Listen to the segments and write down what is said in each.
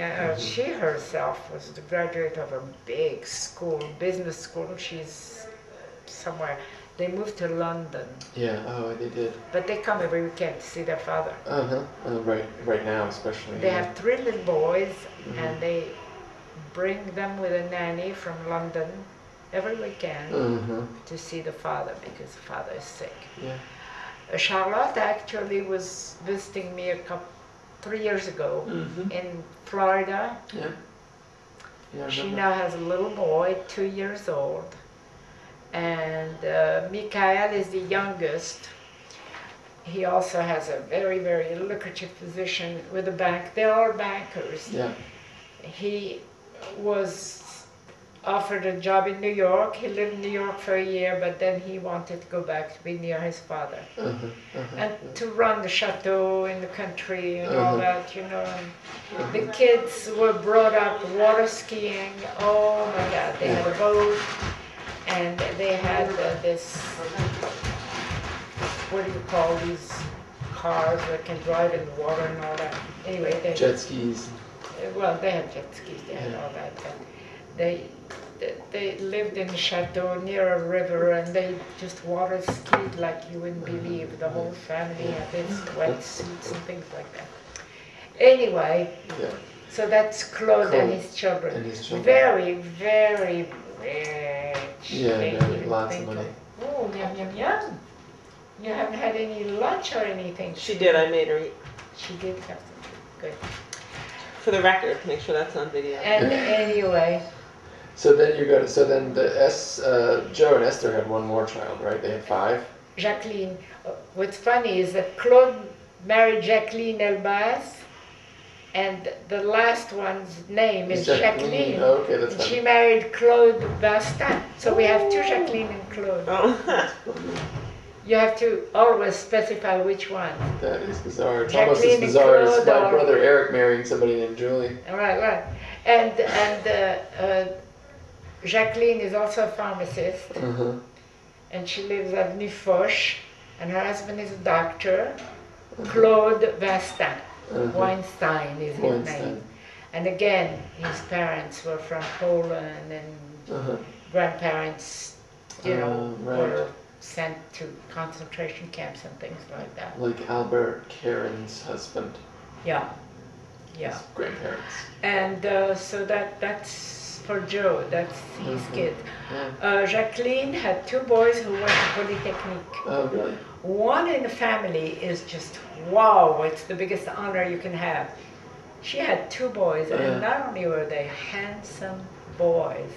Yeah, she herself was the graduate of a big school, business school. She's somewhere. They moved to London. Yeah, oh, they did. But they come every weekend to see their father. Right now especially. They have 3 little boys, and they bring them with a nanny from London every weekend to see the father because the father is sick. Yeah. Charlotte actually was visiting me 3 years ago in Florida. Yeah. Yeah, She now has a little boy, 2 years old, and Mikhail is the youngest. He also has a very, very lucrative position with a bank. They're all bankers. Yeah. He was offered a job in New York. He lived in New York for a year, but then he wanted to go back to be near his father. And to run the chateau in the country and all that, you know. And the kids were brought up water skiing. Oh my God, they had a boat, and they had this, what do you call these cars that can drive in the water and all that? Anyway, they jet skis. Well, they had jet skis, they had all that, but they lived in a chateau near a river, and they just water skied like you wouldn't believe. The whole family had these wetsuits and things like that. Anyway, so that's Claude and his children. And his children. Very, very rich. Yeah, lots of money. Oh, yum, yum, yum. You haven't had any lunch or anything? She did, I made her eat. She did have some. Good. For the record, make sure that's on video. And anyway. So then Joe and Esther had one more child, right? They had 5? Jacqueline. What's funny is that Claude married Jacqueline Elbaz, and the last one's name is Jacqueline. Oh, okay, that's and funny. she married Claude Bastin. So we have 2 Jacqueline and Claude. Oh. You have to always specify which one. That is bizarre. It's Jacqueline almost as bizarre as Claude my brother Eric marrying somebody named Julie. Right. And Jacqueline is also a pharmacist, and she lives at Avenue Foch, and her husband is a doctor, Claude Vastin. Weinstein is his name. And again, his parents were from Poland, and grandparents, you know, were sent to concentration camps and things like that. Like Albert Karen's husband. Yeah. His grandparents. And so that's for Joe, that's his kid. Jacqueline had 2 boys who went to Polytechnique. Oh, really? One in the family is just, wow, it's the biggest honor you can have. She had 2 boys, and not only were they handsome boys,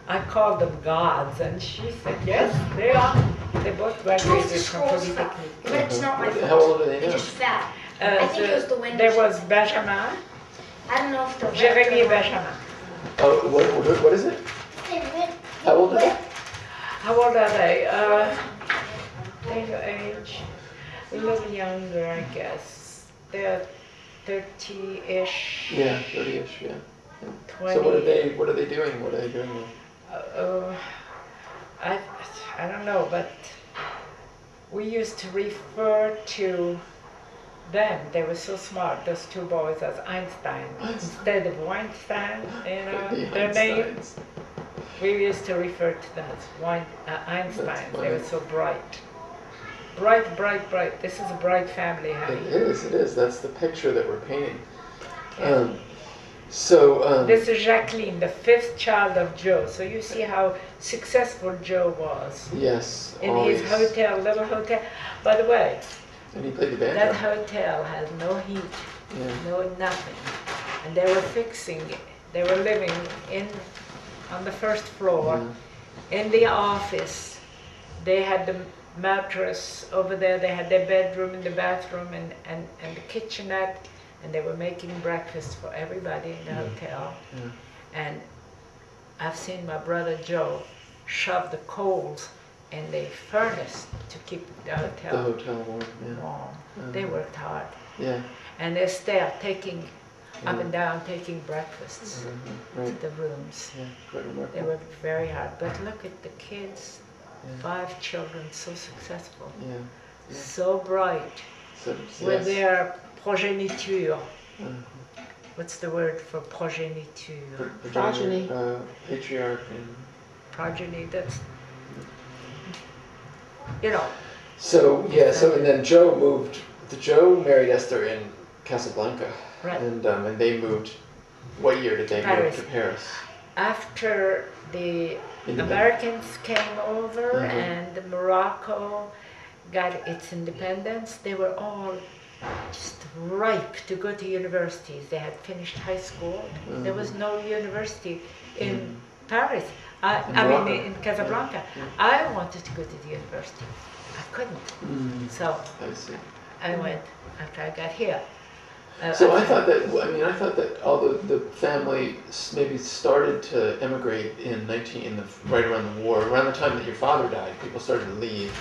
I called them gods, and she said, yes, they are. They both graduated from Polytechnique. But it's not my fault. How old are they They're now? just fat. I think it was the wind. There was Benjamin, I don't know if the Jeremy Benjamin. Oh, what is it? How old are they? How old are they? They're your age. A little younger, I guess. They're 30-ish. Yeah, 30-ish, yeah. 20. So what are they doing? What are they doing now? I don't know, but we used to refer to them. They were so smart, those 2 boys, as Einstein. Instead of Weinstein, you know, their name. We used to refer to them as Einstein. They were so bright. Bright. This is a bright family, honey. It is. That's the picture that we're painting. Yeah. This is Jacqueline, the 5th child of Joe. So you see how successful Joe was. Yes, in always. his little hotel. By the way, and he played the banjo. that hotel has no heat, no nothing. And they were living on the 1st floor, in the office. They had the mattress over there, they had their bedroom and the bathroom and the kitchenette, and they were making breakfast for everybody in the hotel. And I've seen my brother Joe shove the coals in the furnace to keep the hotel warm. They worked hard. Yeah. And they're still taking up and down, taking breakfasts Right. to the rooms. Yeah, quite remarkable. They worked very hard. But look at the kids, 5 children, so successful, so bright, with their progeniture. what's the word for progeniture? Progeny. Patriarch and... Progeny, that's, you know. So, yeah, and then Joe married Esther in Casablanca. Right. And they moved, what year did they move to Paris? After the Americans came over and Morocco got its independence, they were all just ripe to go to universities. They had finished high school. There was no university in Paris. I mean, in Casablanca. I wanted to go to the university. I couldn't. So I went after I got here. So I thought that all the family maybe started to emigrate right around the war, around the time that your father died. People started to leave,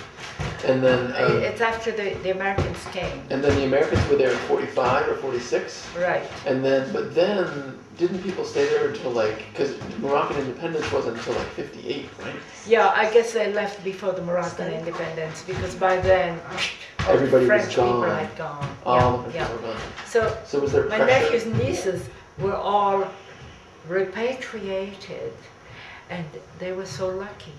and then it's after the Americans came. And then the Americans were there in 45 or 46. Right. And then didn't people stay there until because Moroccan independence wasn't until 58, right? Yeah, I guess they left before the Moroccan independence because by then everybody French was gone. people had gone. All the people were gone. So was there my pressure? nephews and nieces were all repatriated, and they were so lucky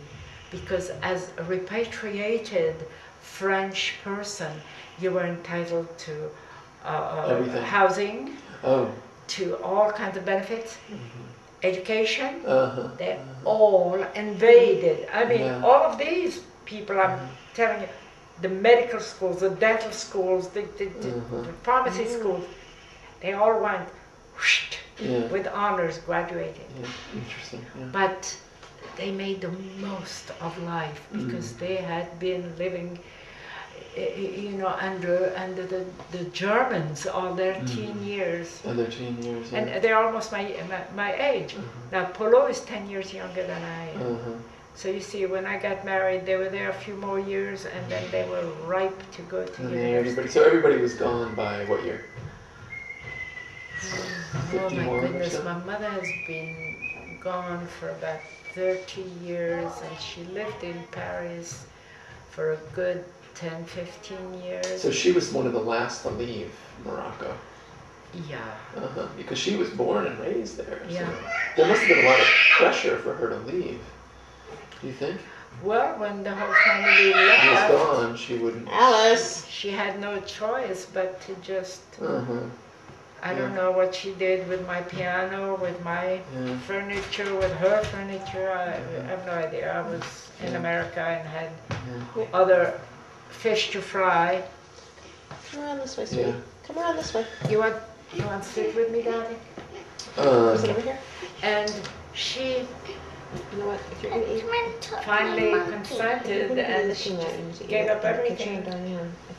because as a repatriated French person, you were entitled to housing, to all kinds of benefits, education. They all invaded. I mean, all of these people, I'm telling you, the medical schools, the dental schools, the pharmacy schools, they all went with honors, graduated. Interesting. But they made the most of life because they had been living, under the Germans all their teen years. And their teen years. Yeah. And they're almost my age. Now Polo is 10 years younger than I am. So you see, when I got married, they were there a few more years, and then they were ripe to go to university. So everybody was gone by what year? Oh my goodness, my mother has been gone for about 30 years, and she lived in Paris for a good 10, 15 years. So she was one of the last to leave Morocco. Yeah. Because she was born and raised there. So yeah. There must have been a lot of pressure for her to leave. Do you think? Well, when the whole family left, she was gone, she wouldn't. Alice! She had no choice but to just. I don't know what she did with my piano, with my furniture, with her furniture. I have no idea. I was in America and had other fish to fry. Come around this way, sweetie. Come around this way. You want to sit with me, darling? Is it over here? And she, you know what? If you're gonna eat, finally consented and she gave up everything.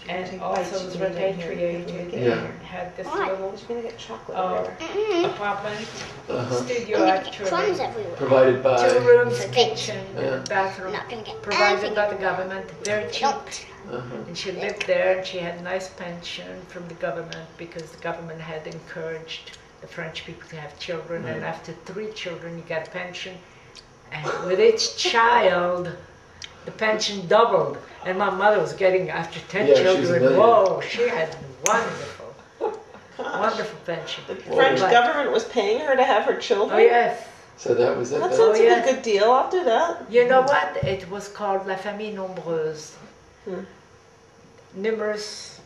And also was repatriated and had this little apartment, studio actually, provided by 2 rooms, kitchen, bathroom, provided by the government, very cheap. And she lived there and she had a nice pension from the government because the government had encouraged the French people to have children, and after 3 children you get a pension, and with each child the pension doubled, and my mother was getting, after 10 children, whoa, she had wonderful pension. The French government was paying her to have her children? Oh yes. So that was it? That sounds like a good deal, I'll do that. You know what? It was called La Famille Nombreuse. Numerous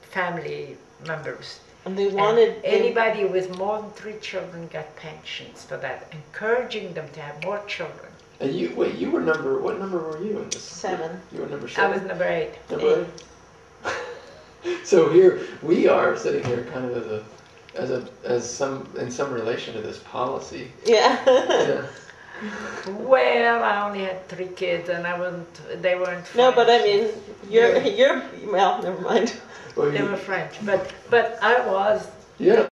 family members. And they wanted... anybody with more than 3 children got pensions for that, encouraging them to have more children. And you were what number were you in this? 7. You were number 7? I was number 8. Number 8. So here, we are sitting here kind of in some relation to this policy. Yeah. Well, I only had 3 kids and they weren't French. No, but I mean, you're well, never mind. They were French, but I was. Yeah.